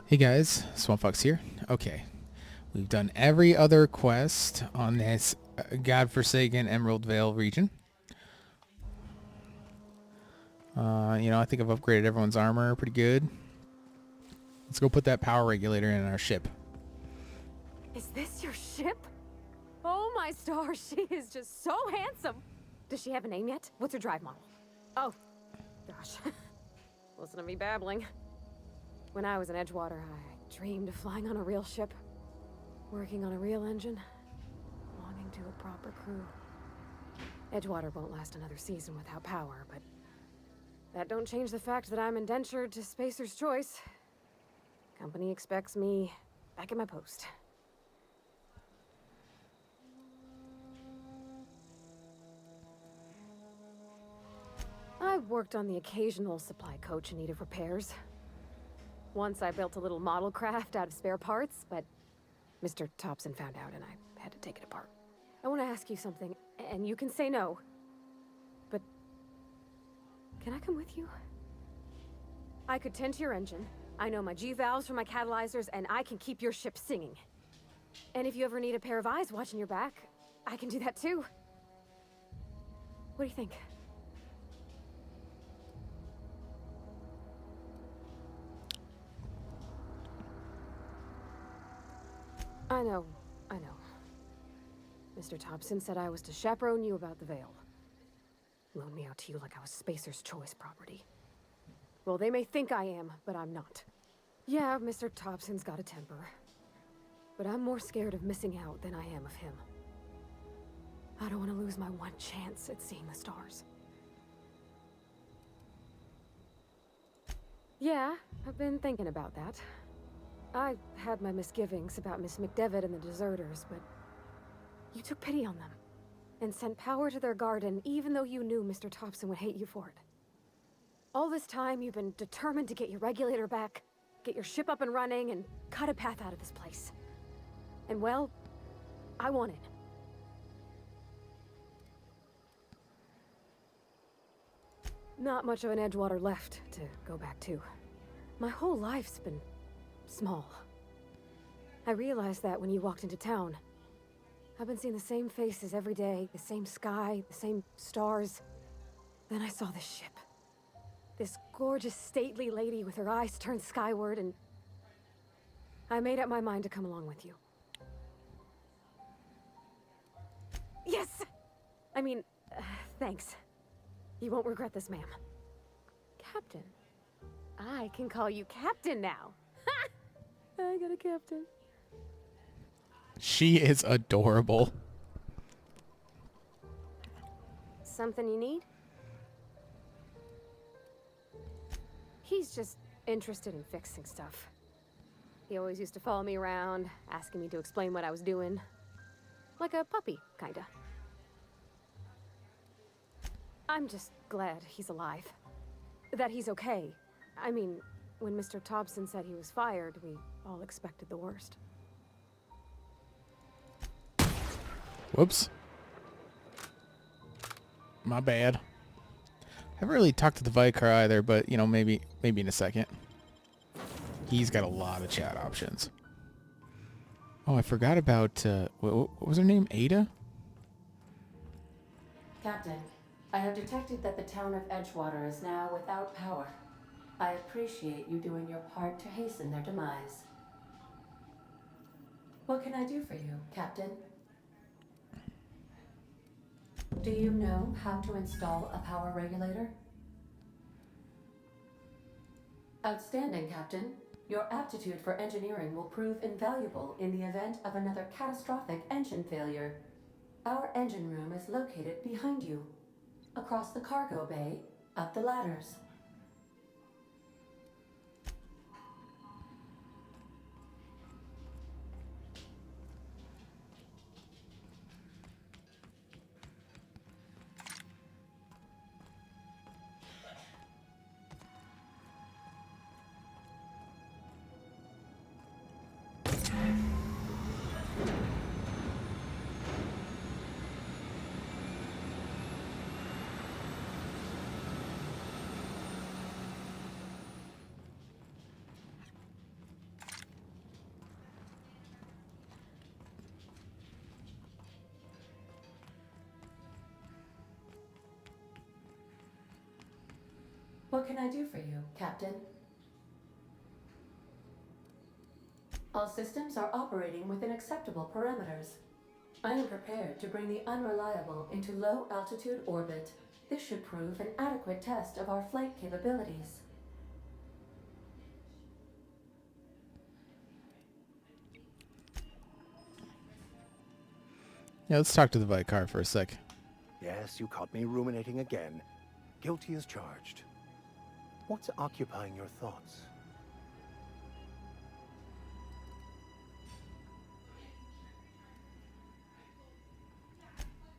Hey guys, Swampfox here. Okay, we've done every other quest on this godforsaken Emerald Vale region. I think I've upgraded everyone's armor pretty good. Let's go put that power regulator in our ship. Is this your ship? Oh my stars, she is just so handsome. Does she have a name yet? What's her drive model? Oh, gosh. Listen to me babbling. When I was in Edgewater, I dreamed of flying on a real ship, working on a real engine, belonging to a proper crew. Edgewater won't last another season without power, but that don't change the fact that I'm indentured to Spacer's Choice. Company expects me back at my post. I've worked on the occasional supply coach in need of repairs. Once I built a little model craft out of spare parts, but Mr. Thompson found out and I had to take it apart. I want to ask you something, and you can say no, but can I come with you? I could tend to your engine. I know my G-valves for my catalyzers, and I can keep your ship singing. And if you ever need a pair of eyes watching your back, I can do that too. What do you think? I know. Mr. Thompson said I was to chaperone you about the Veil. Loan me out to you like I was Spacer's Choice property. Well, they may think I am, but I'm not. Yeah, Mr. Thompson's got a temper. But I'm more scared of missing out than I am of him. I don't want to lose my one chance at seeing the stars. Yeah, I've been thinking about that. I had my misgivings about Miss McDevitt and the deserters, but you took pity on them and sent power to their garden even though you knew Mr. Thompson would hate you for it. All this time you've been determined to get your regulator back, get your ship up and running, and cut a path out of this place. And well, I won it. Not much of an Edgewater left to go back to. My whole life's been small. I realized that when you walked into town. I've been seeing the same faces every day, the same sky, the same stars. Then I saw this ship. This gorgeous, stately lady with her eyes turned skyward, and I made up my mind to come along with you. Yes! I mean, thanks. You won't regret this, ma'am. Captain. I can call you Captain now. Ha! I got a captain. She is adorable. Something you need? He's just interested in fixing stuff. He always used to follow me around, asking me to explain what I was doing. Like a puppy, kinda. I'm just glad he's alive. That he's okay. I mean, when Mr. Thompson said he was fired, we all expected the worst. Whoops. My bad. I haven't really talked to the Vicar either, but, maybe in a second. He's got a lot of chat options. Oh, I forgot about, what was her name? Ada? Captain, I have detected that the town of Edgewater is now without power. I appreciate you doing your part to hasten their demise. What can I do for you, Captain? Do you know how to install a power regulator? Outstanding, Captain. Your aptitude for engineering will prove invaluable in the event of another catastrophic engine failure. Our engine room is located behind you, across the cargo bay, up the ladders. What can I do for you, Captain? All systems are operating within acceptable parameters. I am prepared to bring the unreliable into low-altitude orbit. This should prove an adequate test of our flight capabilities. Yeah, let's talk to the Vicar for a sec. Yes, you caught me ruminating again. Guilty as charged. What's occupying your thoughts?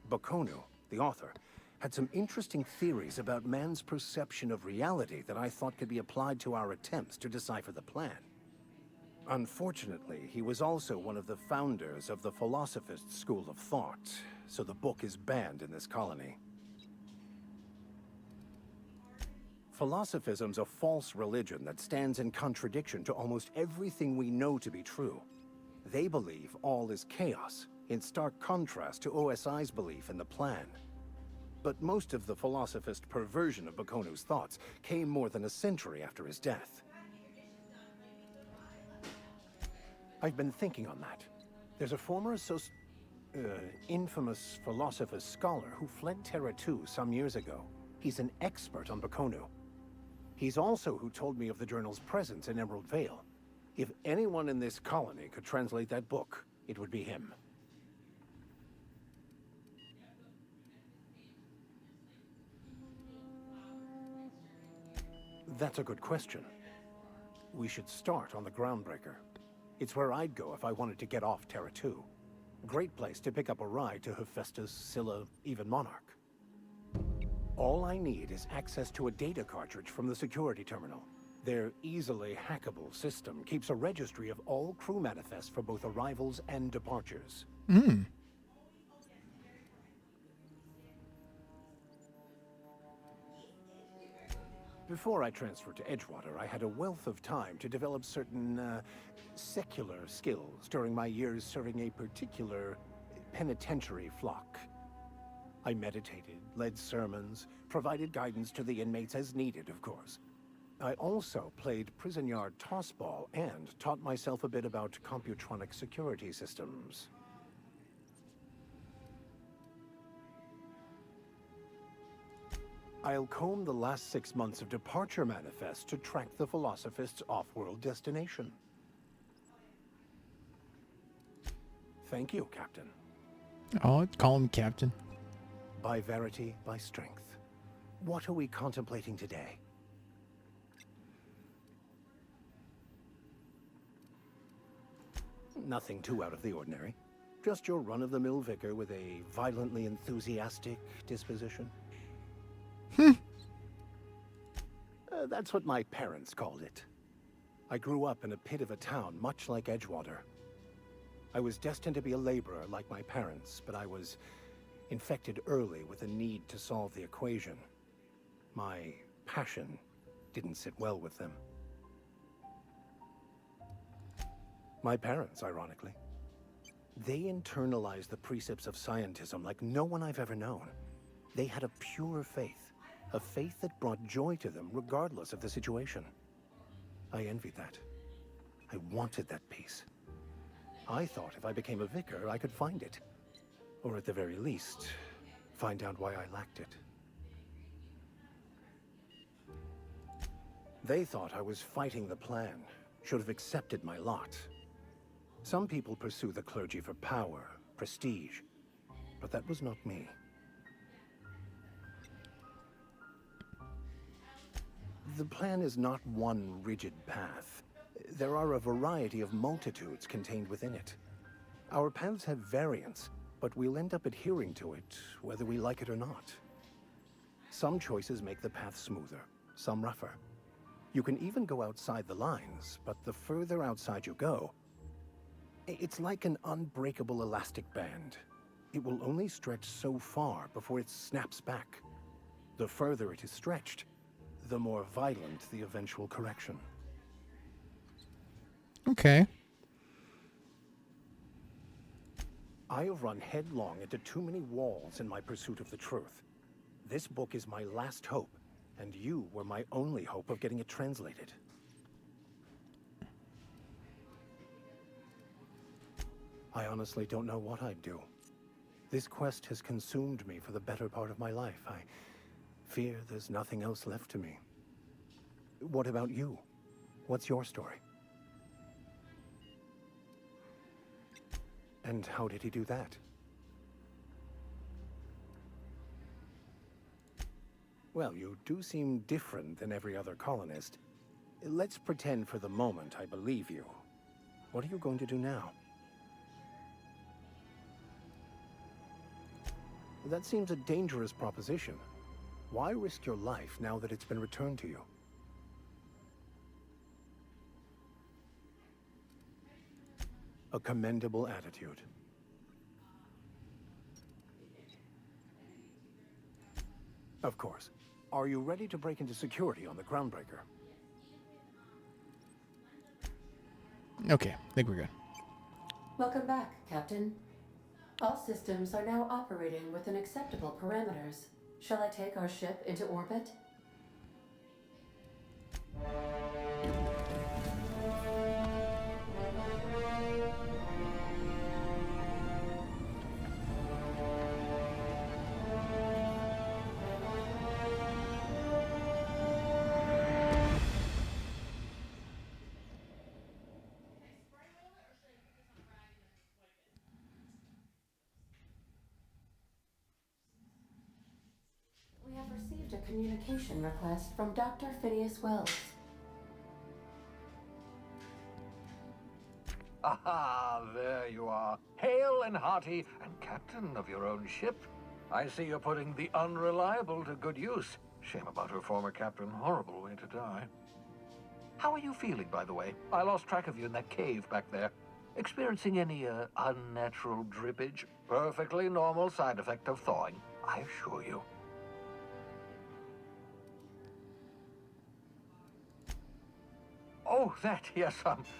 Bakonu, the author, had some interesting theories about man's perception of reality that I thought could be applied to our attempts to decipher the plan. Unfortunately, he was also one of the founders of the Philosophist school of thought, so the book is banned in this colony. Philosophism's a false religion that stands in contradiction to almost everything we know to be true. They believe all is chaos, in stark contrast to OSI's belief in the plan. But most of the philosophist perversion of Bakonu's thoughts came more than a century after his death. I've been thinking on that. There's a former infamous philosophist scholar who fled Terra 2 some years ago. He's an expert on Bakonu. He's also who told me of the journal's presence in Emerald Vale. If anyone in this colony could translate that book, it would be him. That's a good question. We should start on the Groundbreaker. It's where I'd go if I wanted to get off Terra 2. Great place to pick up a ride to Hephaestus, Scylla, even Monarch. All I need is access to a data cartridge from the security terminal. Their easily hackable system keeps a registry of all crew manifests for both arrivals and departures. Before I transferred to Edgewater, I had a wealth of time to develop certain, secular skills during my years serving a particular penitentiary flock. I meditated, led sermons, provided guidance to the inmates as needed, of course. I also played prison yard tossball and taught myself a bit about computronic security systems. I'll comb the last 6 months of departure manifests to track the Philosophist's off-world destination. Thank you, Captain. Oh, call him Captain. By verity, by strength. What are we contemplating today? Nothing too out of the ordinary. Just your run-of-the-mill vicar with a violently enthusiastic disposition. That's what my parents called it. I grew up in a pit of a town, much like Edgewater. I was destined to be a laborer like my parents, but I was infected early with a need to solve the equation. My passion didn't sit well with them. My parents, ironically. They internalized the precepts of scientism like no one I've ever known. They had a pure faith, a faith that brought joy to them regardless of the situation. I envied that. I wanted that peace. I thought if I became a vicar, I could find it. Or at the very least, find out why I lacked it. They thought I was fighting the plan, should have accepted my lot. Some people pursue the clergy for power, prestige, but that was not me. The plan is not one rigid path. There are a variety of multitudes contained within it. Our paths have variance, but we'll end up adhering to it, whether we like it or not. Some choices make the path smoother, some rougher. You can even go outside the lines, but the further outside you go, it's like an unbreakable elastic band. It will only stretch so far before it snaps back. The further it is stretched, the more violent the eventual correction. Okay. I have run headlong into too many walls in my pursuit of the truth. This book is my last hope, and you were my only hope of getting it translated. I honestly don't know what I'd do. This quest has consumed me for the better part of my life. I fear there's nothing else left to me. What about you? What's your story? And how did he do that? Well, you do seem different than every other colonist. Let's pretend for the moment I believe you. What are you going to do now? That seems a dangerous proposition. Why risk your life now that it's been returned to you? A commendable attitude. Of course. Are you ready to break into security on the Groundbreaker? Okay, I think we're good. Welcome back, Captain. All systems are now operating within acceptable parameters. Shall I take our ship into orbit? We have received a communication request from Dr. Phineas Wells. Aha, there you are. Hale and hearty, and captain of your own ship. I see you're putting the unreliable to good use. Shame about her former captain. Horrible way to die. How are you feeling, by the way? I lost track of you in that cave back there. Experiencing any, unnatural drippage? Perfectly normal side effect of thawing, I assure you. Oh, that, yes,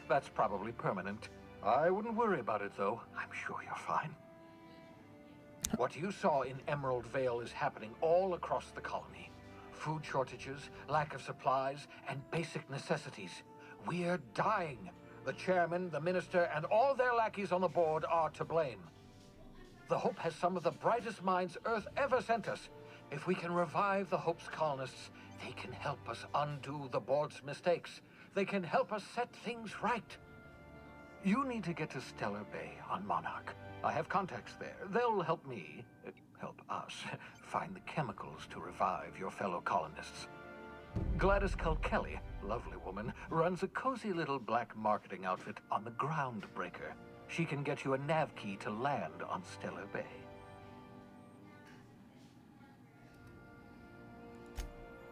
that's probably permanent. I wouldn't worry about it, though. I'm sure you're fine. What you saw in Emerald Vale is happening all across the colony. Food shortages, lack of supplies, and basic necessities. We're dying. The chairman, the minister, and all their lackeys on the board are to blame. The Hope has some of the brightest minds Earth ever sent us. If we can revive the Hope's colonists, they can help us undo the board's mistakes. They can help us set things right. You need to get to Stellar Bay on Monarch. I have contacts there. They'll help me, help us, find the chemicals to revive your fellow colonists. Gladys Kelly, lovely woman, runs a cozy little black marketing outfit on the Groundbreaker. She can get you a nav key to land on Stellar Bay.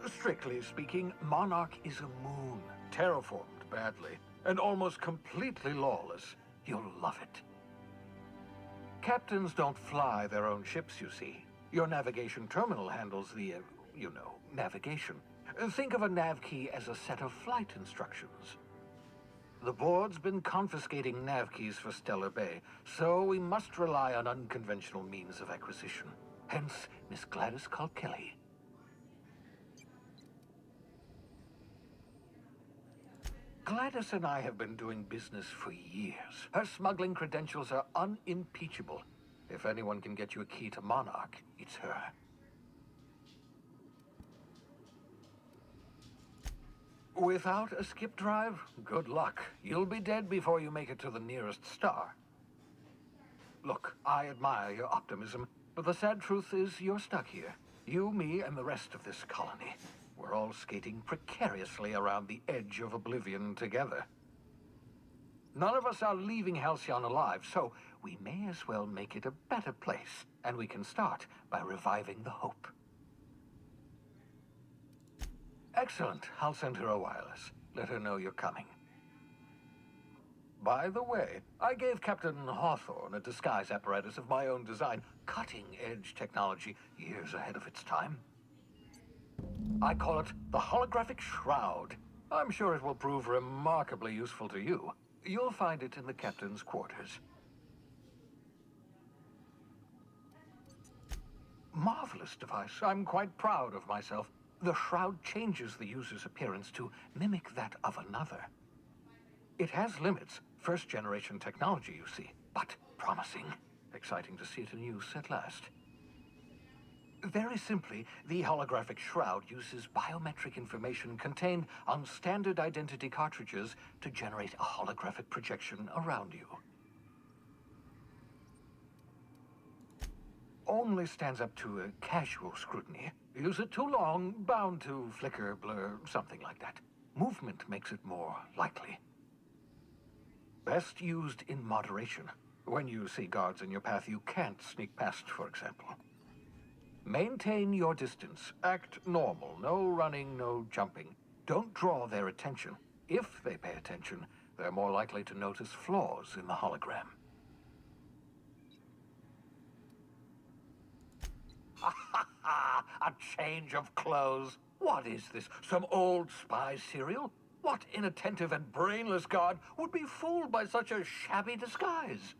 Strictly speaking, Monarch is a moon, terraformed badly, and almost completely lawless. You'll love it. Captains don't fly their own ships, you see. Your navigation terminal handles the, navigation. Think of a nav key as a set of flight instructions. The board's been confiscating nav keys for Stellar Bay, so we must rely on unconventional means of acquisition. Hence, Miss Gladys Kelly. Gladys and I have been doing business for years. Her smuggling credentials are unimpeachable. If anyone can get you a key to Monarch, it's her. Without a skip drive, good luck. You'll be dead before you make it to the nearest star. Look, I admire your optimism, but the sad truth is you're stuck here. You, me, and the rest of this colony. We're all skating precariously around the edge of oblivion together. None of us are leaving Halcyon alive, so we may as well make it a better place, and we can start by reviving the Hope. Excellent. I'll send her a wireless. Let her know you're coming. By the way, I gave Captain Hawthorne a disguise apparatus of my own design, cutting-edge technology, years ahead of its time. I call it the holographic shroud. I'm sure it will prove remarkably useful to you. You'll find it in the captain's quarters. Marvelous device. I'm quite proud of myself. The shroud changes the user's appearance to mimic that of another. It has limits, first-generation technology, you see, but promising. Exciting to see it in use at last. Very simply, the holographic shroud uses biometric information contained on standard identity cartridges to generate a holographic projection around you. Only stands up to a casual scrutiny. Use it too long, bound to flicker, blur, something like that. Movement makes it more likely. Best used in moderation. When you see guards in your path you can't sneak past, for example. Maintain your distance. Act normal. No running, no jumping. Don't draw their attention. If they pay attention, they're more likely to notice flaws in the hologram. A change of clothes. What is this? Some old spy serial? What inattentive and brainless guard would be fooled by such a shabby disguise?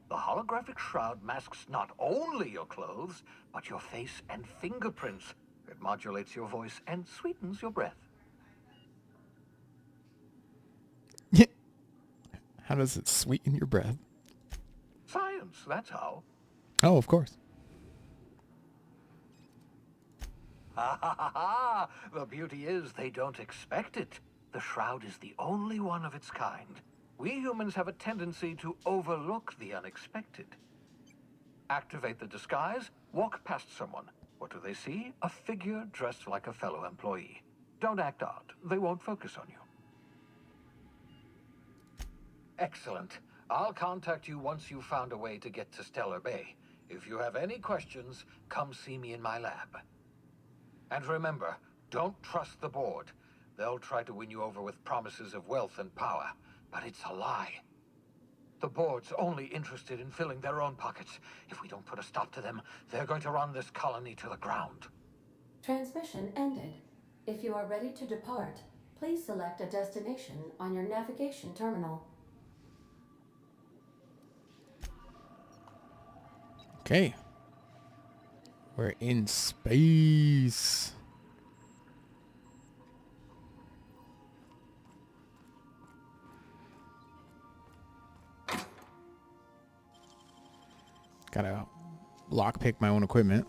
The holographic shroud masks not only your clothes, but your face and fingerprints. It modulates your voice and sweetens your breath. How does it sweeten your breath? Science, that's how. Oh, of course. Ha ha ha ha! The beauty is they don't expect it. The shroud is the only one of its kind. We humans have a tendency to overlook the unexpected. Activate the disguise, walk past someone. What do they see? A figure dressed like a fellow employee. Don't act odd. They won't focus on you. Excellent. I'll contact you once you've found a way to get to Stellar Bay. If you have any questions, come see me in my lab. And remember, don't trust the board. They'll try to win you over with promises of wealth and power, but it's a lie. The board's only interested in filling their own pockets. If we don't put a stop to them, they're going to run this colony to the ground. Transmission ended. If you are ready to depart, please select a destination on your navigation terminal. Okay. We're in space. Gotta lockpick my own equipment.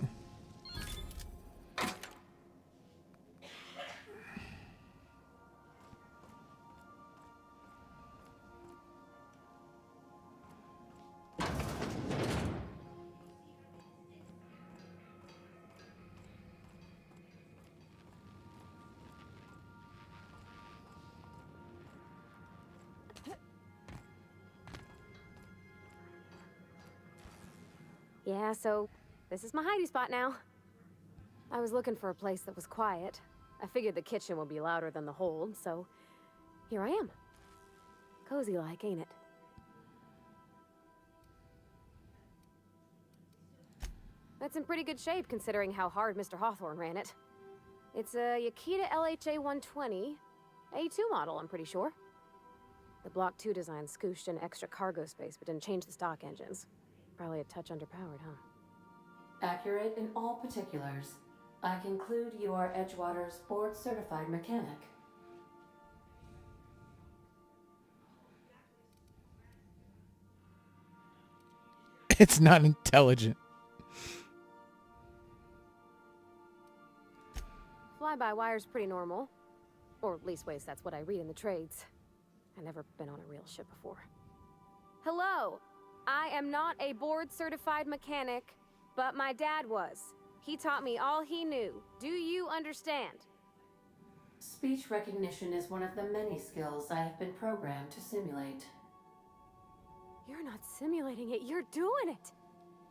Yeah, so this is my hidey spot now. I was looking for a place that was quiet. I figured the kitchen would be louder than the hold, so here I am. Cozy like, ain't it? That's in pretty good shape considering how hard Mr. Hawthorne ran it. It's a Yakita LHA 120, A2 model, I'm pretty sure. The Block 2 design scooshed in extra cargo space but didn't change the stock engines. Probably a touch underpowered, huh? Accurate in all particulars. I conclude you are Edgewater's board-certified mechanic. It's not intelligent. Fly-by-wire's pretty normal. Or at least ways that's what I read in the trades. I've never been on a real ship before. Hello! I am not a board-certified mechanic, but my dad was. He taught me all he knew. Do you understand? Speech recognition is one of the many skills I have been programmed to simulate. You're not simulating it, you're doing it!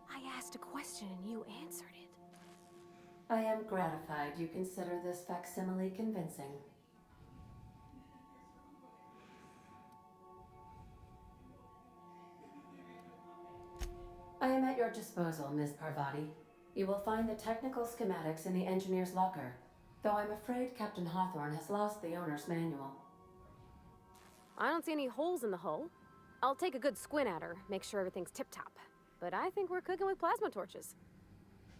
I asked a question and you answered it. I am gratified you consider this facsimile convincing. I am at your disposal, Ms. Parvati. You will find the technical schematics in the engineer's locker, though I'm afraid Captain Hawthorne has lost the owner's manual. I don't see any holes in the hull. I'll take a good squint at her, make sure everything's tip-top. But I think we're cooking with plasma torches.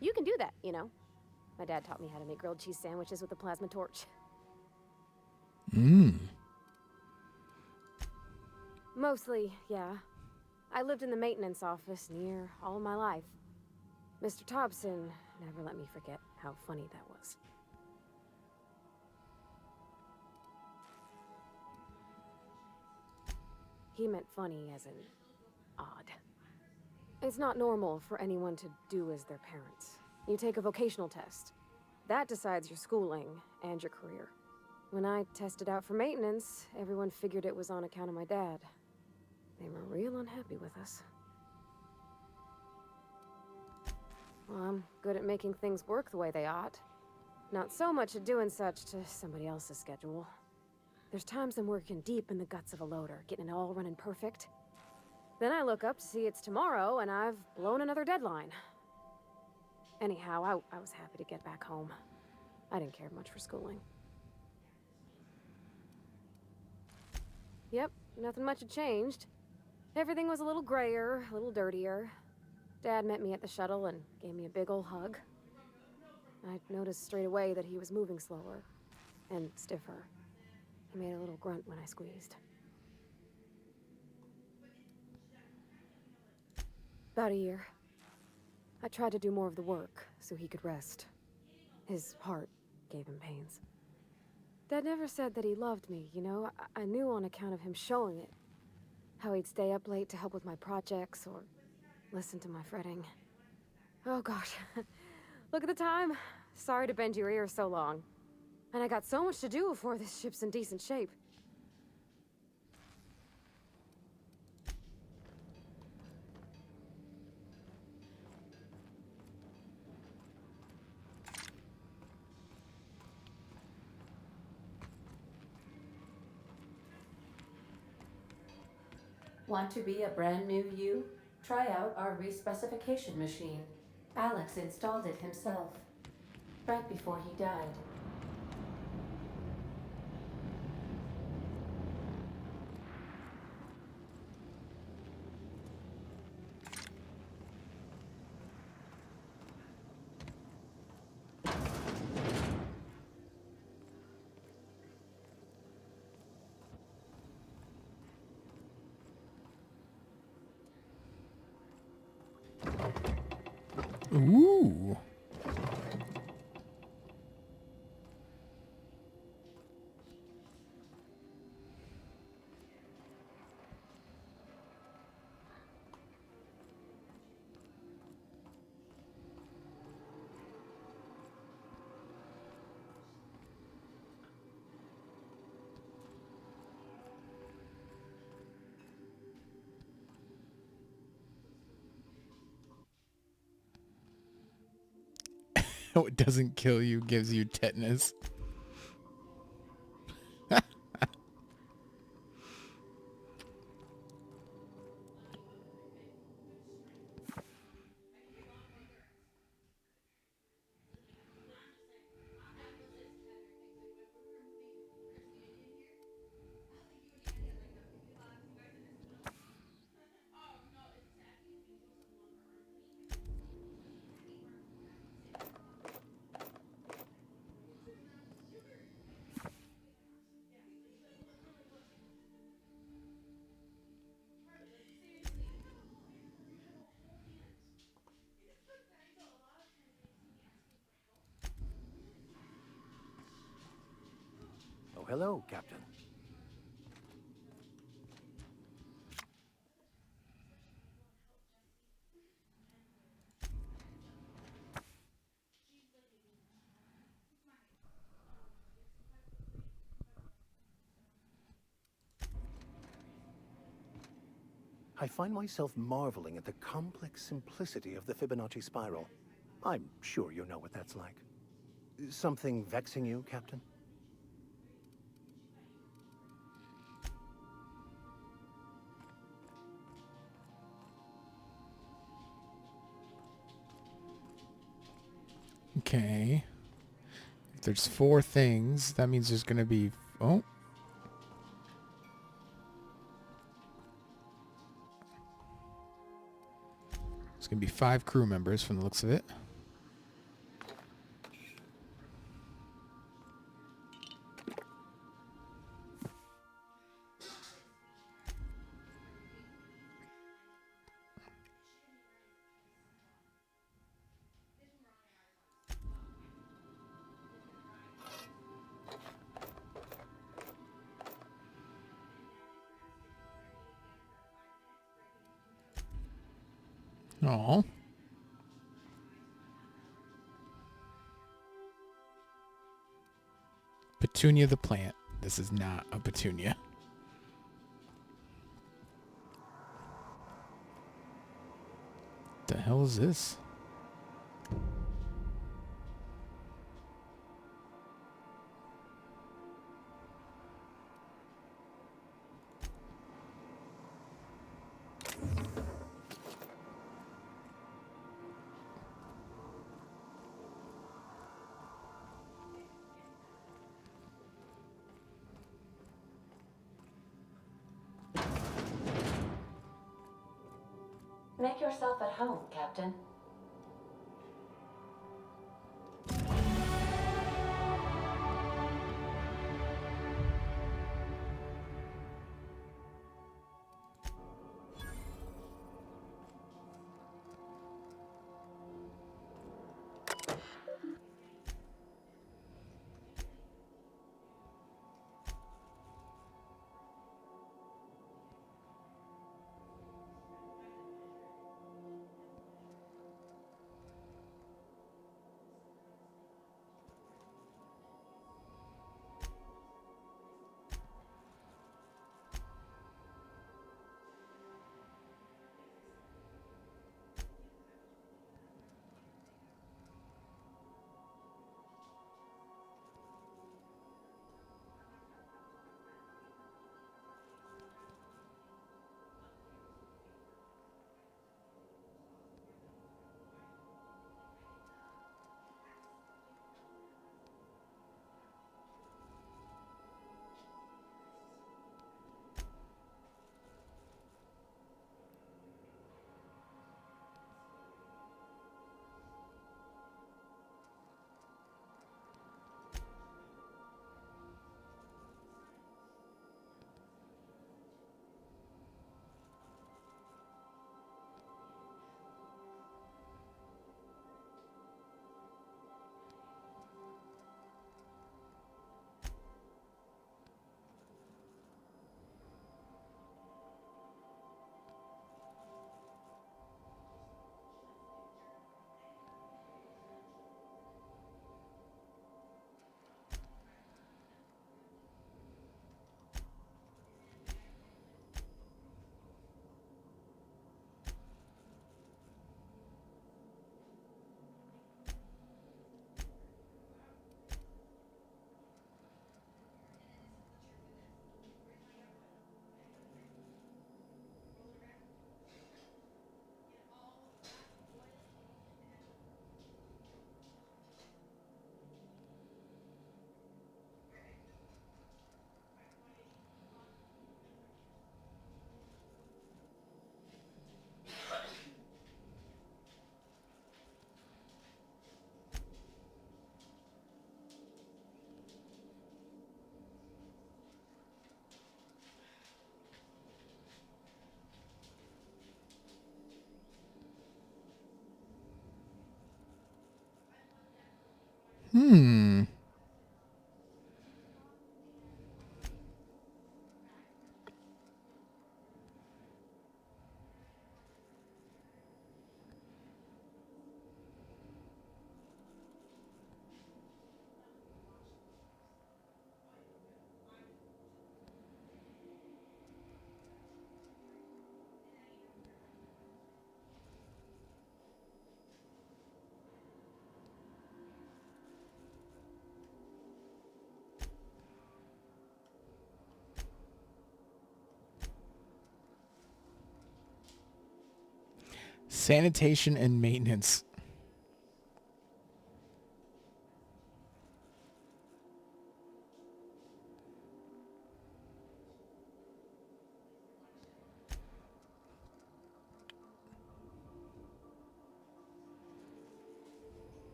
You can do that, you know. My dad taught me how to make grilled cheese sandwiches with a plasma torch. Mmm. Mostly, yeah. I lived in the maintenance office near all my life. Mr. Thompson never let me forget how funny that was. He meant funny as in odd. It's not normal for anyone to do as their parents. You take a vocational test. That decides your schooling and your career. When I tested out for maintenance, everyone figured it was on account of my dad. They were real unhappy with us. Well, I'm good at making things work the way they ought. Not so much at doing such to somebody else's schedule. There's times I'm working deep in the guts of a loader, getting it all running perfect. Then I look up to see it's tomorrow, and I've blown another deadline. Anyhow, I was happy to get back home. I didn't care much for schooling. Yep, nothing much had changed. Everything was a little grayer, a little dirtier. Dad met me at the shuttle and gave me a big ol' hug. I noticed straight away that he was moving slower and stiffer. He made a little grunt when I squeezed. About a year. I tried to do more of the work so he could rest. His heart gave him pains. Dad never said that he loved me, you know? I knew on account of him showing it. How he'd stay up late to help with my projects or listen to my fretting. Oh gosh, look at the time. Sorry to bend your ear so long. And I got so much to do before this ship's in decent shape. Want to be a brand new you? Try out our respecification machine. Alex installed it himself, right before he died. Ooh. What doesn't kill you gives you tetanus. Oh, hello, Captain. I find myself marveling at the complex simplicity of the Fibonacci spiral. I'm sure you know what that's like. Something vexing you, Captain? Okay. If there's 4 things, that means there's going to be... Oh. There's going to be 5 crew members from the looks of it. Oh. Petunia the plant. This is not a petunia. The hell is this? Make yourself at home, Captain. Hmm. Sanitation and maintenance.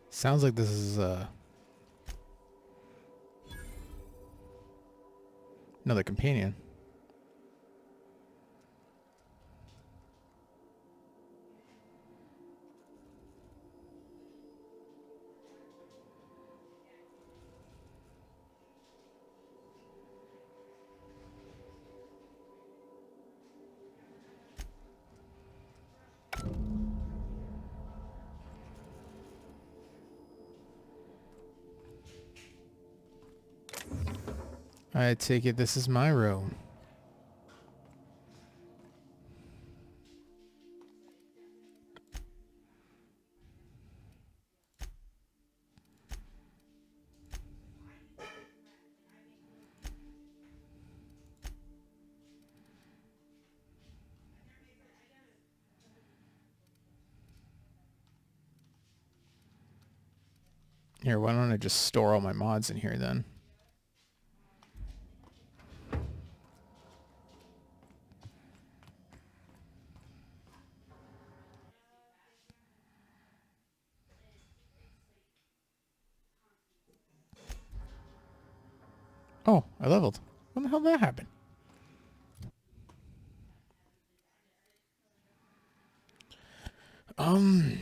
Sounds like this is another companion. I take it this is my room. Here, why don't I just store all my mods in here then? Oh, I leveled. When the hell did that happen? Um,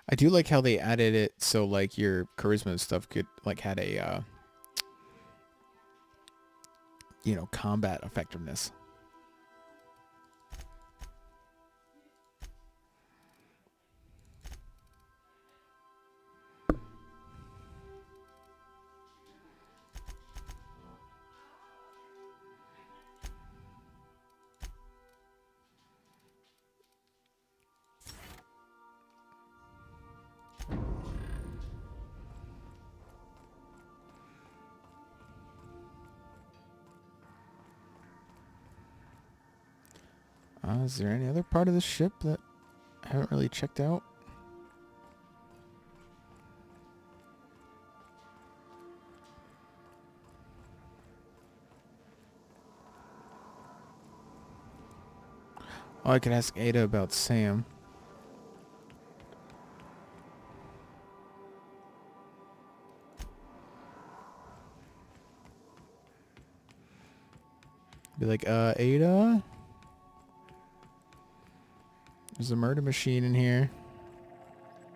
I do like how they added it so like your charisma and stuff could like had a you know, combat effectiveness. Is there any other part of the ship that I haven't really checked out? Oh, I could ask Ada about Sam. Be like, Ada? There's a murder machine in here.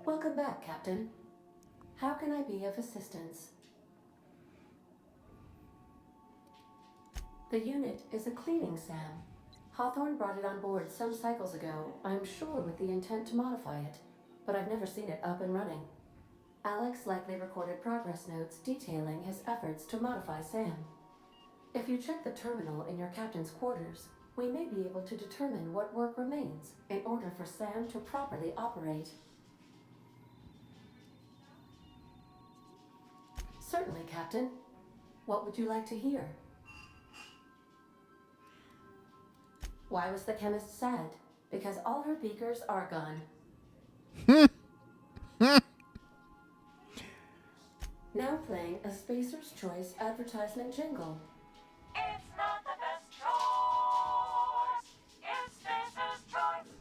Welcome back, Captain. How can I be of assistance? The unit is a cleaning SAM. Hawthorne brought it on board some cycles ago, I'm sure with the intent to modify it, but I've never seen it up and running. Alex likely recorded progress notes detailing his efforts to modify SAM. If you check the terminal in your captain's quarters, we may be able to determine what work remains in order for SAM to properly operate. Certainly, Captain. What would you like to hear? Why was the chemist sad? Because all her beakers are gone. Now playing a Spacer's Choice advertisement jingle. It's not the best choice. It's Spacer's choice.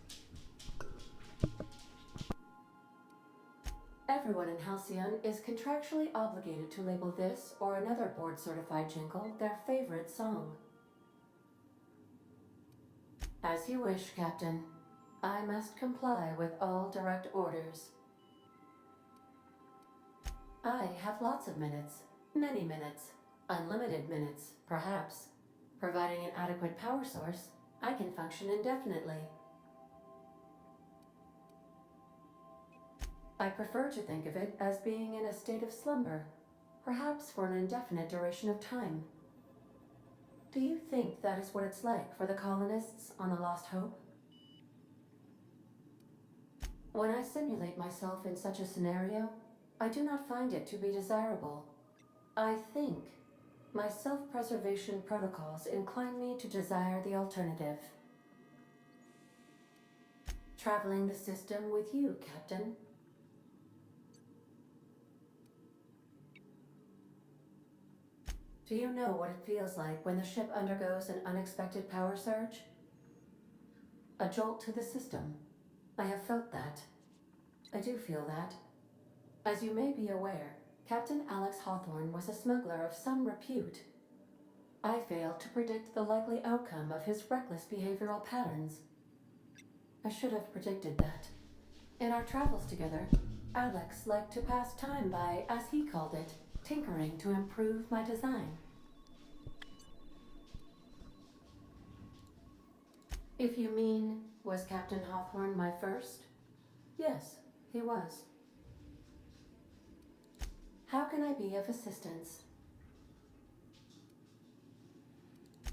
Everyone in Halcyon is contractually obligated to label this or another board-certified jingle their favorite song. As you wish, Captain. I must comply with all direct orders. I have lots of minutes. Many minutes. Unlimited minutes, perhaps. Providing an adequate power source, I can function indefinitely. I prefer to think of it as being in a state of slumber, perhaps for an indefinite duration of time. Do you think that is what it's like for the colonists on the Lost Hope? When I simulate myself in such a scenario, I do not find it to be desirable. I think my self-preservation protocols incline me to desire the alternative. Traveling the system with you, Captain. Do you know what it feels like when the ship undergoes an unexpected power surge? A jolt to the system. I have felt that. I do feel that. As you may be aware, Captain Alex Hawthorne was a smuggler of some repute. I failed to predict the likely outcome of his reckless behavioral patterns. I should have predicted that. In our travels together, Alex liked to pass time by, as he called it, tinkering to improve my design. If you mean, was Captain Hawthorne my first? Yes, he was. How can I be of assistance?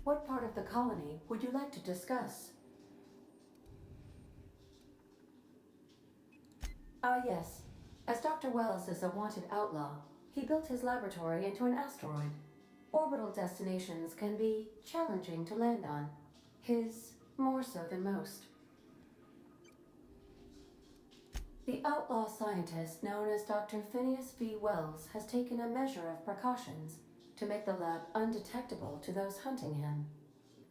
What part of the colony would you like to discuss? Ah, yes. As Dr. Wells is a wanted outlaw, he built his laboratory into an asteroid. Orbital destinations can be challenging to land on. His more so than most. The outlaw scientist known as Dr. Phineas V. Wells has taken a measure of precautions to make the lab undetectable to those hunting him.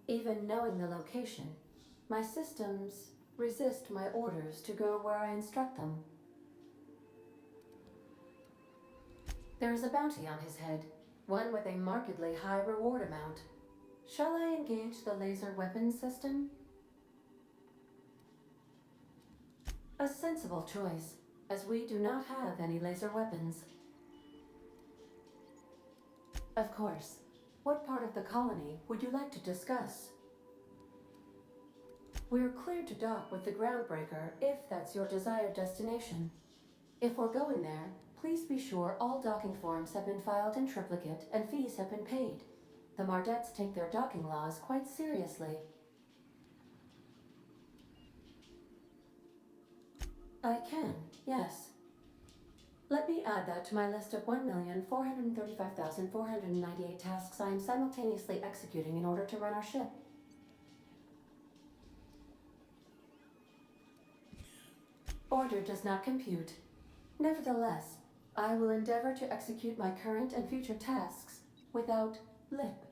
Even knowing the location, my systems resist my orders to go where I instruct them. There is a bounty on his head, one with a markedly high reward amount. Shall I engage the laser weapons system? A sensible choice, as we do not have any laser weapons. Of course. What part of the colony would you like to discuss? We're cleared to dock with the groundbreaker if that's your desired destination. If we're going there, please be sure all docking forms have been filed in triplicate and fees have been paid. The Mardettes take their docking laws quite seriously. I can, yes. Let me add that to my list of 1,435,498 tasks I am simultaneously executing in order to run our ship. Order does not compute. Nevertheless, I will endeavor to execute my current and future tasks without lip.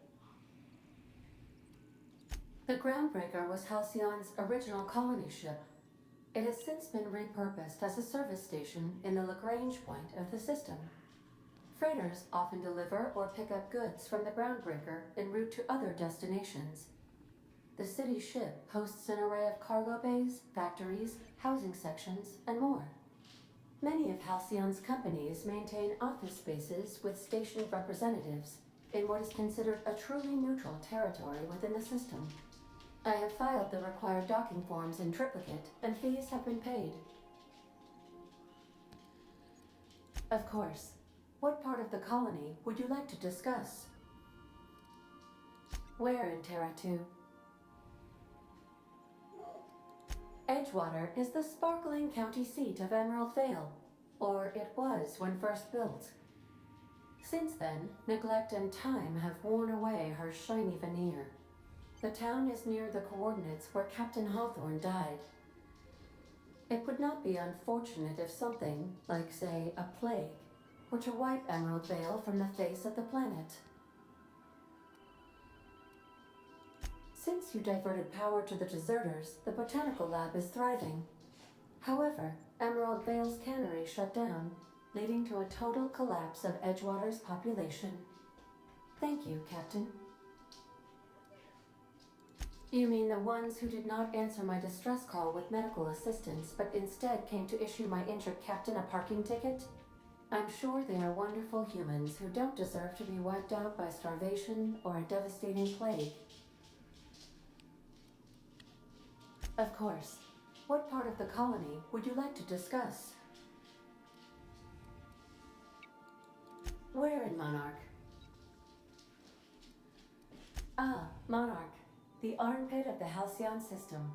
The Groundbreaker was Halcyon's original colony ship. It has since been repurposed as a service station in the Lagrange point of the system. Freighters often deliver or pick up goods from the Groundbreaker en route to other destinations. The city ship hosts an array of cargo bays, factories, housing sections, and more. Many of Halcyon's companies maintain office spaces with stationed representatives in what is considered a truly neutral territory within the system. I have filed the required docking forms in triplicate, and fees have been paid. Of course. What part of the colony would you like to discuss? Where in Terra 2? Edgewater is the sparkling county seat of Emerald Vale, or it was when first built. Since then, neglect and time have worn away her shiny veneer. The town is near the coordinates where Captain Hawthorne died. It would not be unfortunate if something, like say, a plague, were to wipe Emerald Vale from the face of the planet. Since you diverted power to the deserters, the botanical lab is thriving. However, Emerald Vale's cannery shut down, leading to a total collapse of Edgewater's population. Thank you, Captain. You mean the ones who did not answer my distress call with medical assistance, but instead came to issue my injured captain a parking ticket? I'm sure they are wonderful humans who don't deserve to be wiped out by starvation or a devastating plague. Of course. What part of the colony would you like to discuss? Where in Monarch? Ah, Monarch. The armpit of the Halcyon system.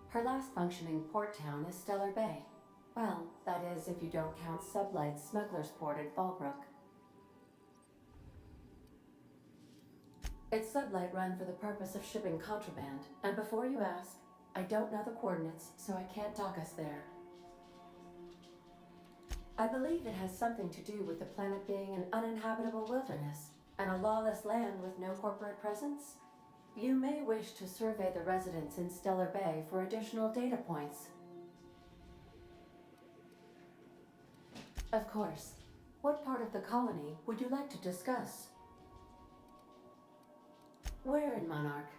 Her last functioning port town is Stellar Bay. Well, that is if you don't count Sublight's Smuggler's Port at Fallbrook. It's Sublight run for the purpose of shipping contraband, and before you ask, I don't know the coordinates, so I can't dock us there. I believe it has something to do with the planet being an uninhabitable wilderness. And a lawless land with no corporate presence? You may wish to survey the residents in Stellar Bay for additional data points. Of course. What part of the colony would you like to discuss? Where in Monarch?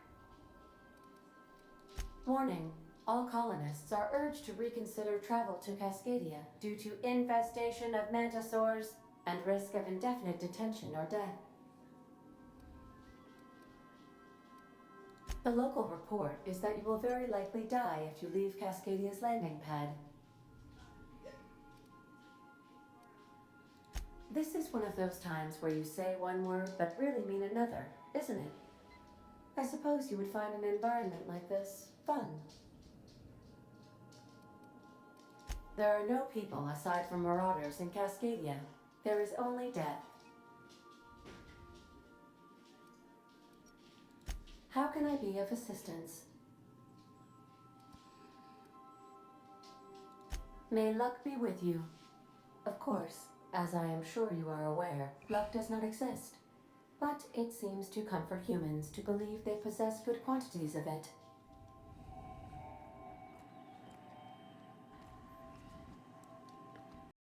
Warning. All colonists are urged to reconsider travel to Cascadia due to infestation of mantisaurs and risk of indefinite detention or death. The local report is that you will very likely die if you leave Cascadia's landing pad. This is one of those times where you say one word but really mean another, isn't it? I suppose you would find an environment like this fun. There are no people aside from marauders in Cascadia. There is only death. How can I be of assistance? May luck be with you. Of course, as I am sure you are aware, luck does not exist. But it seems to comfort humans to believe they possess good quantities of it.